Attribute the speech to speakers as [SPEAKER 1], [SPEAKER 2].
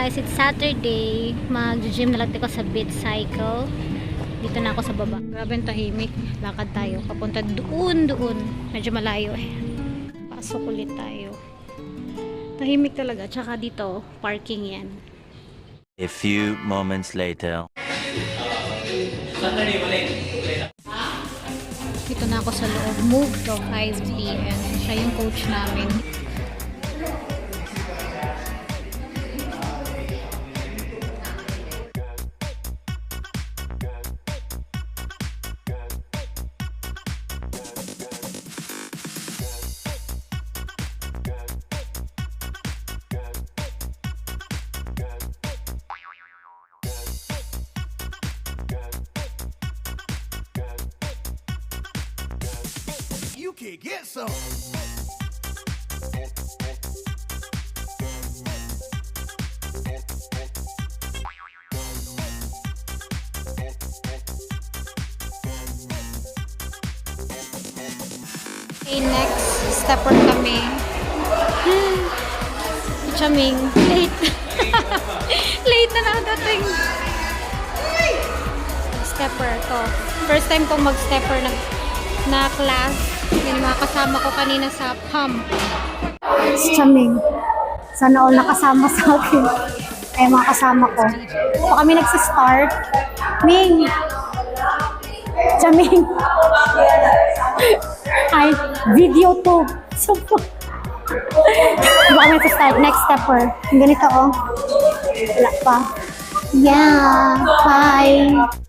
[SPEAKER 1] guys, it's Saturday. Mag-gym na lang ko sa Beat Cycle. Dito na ako sa baba. Grabe yung tahimik. Lakad tayo. Papunta doon. Medyo malayo eh. Pasok ulit tayo. Tahimik talaga. Tsaka dito, parking yan.
[SPEAKER 2] A few moments later.
[SPEAKER 1] Dito na ako sa loob. Move to 5 p.m. Siya yung coach namin.
[SPEAKER 3] You can get some.
[SPEAKER 1] Okay, next stepper kami. Chaming, late. Late na nakadating. Stepper ko. First time kong mag-stepper na class. Yung mga kasama ko kanina sa pump. Si Chaming. Sana all nakasama sa akin. Ay, mga kasama ko. So kami nagsistart. Ming! Chaming! Ay, video to. So, baka may start. Next stepper. Ganito, oh. Wala pa. Yeah. Bye.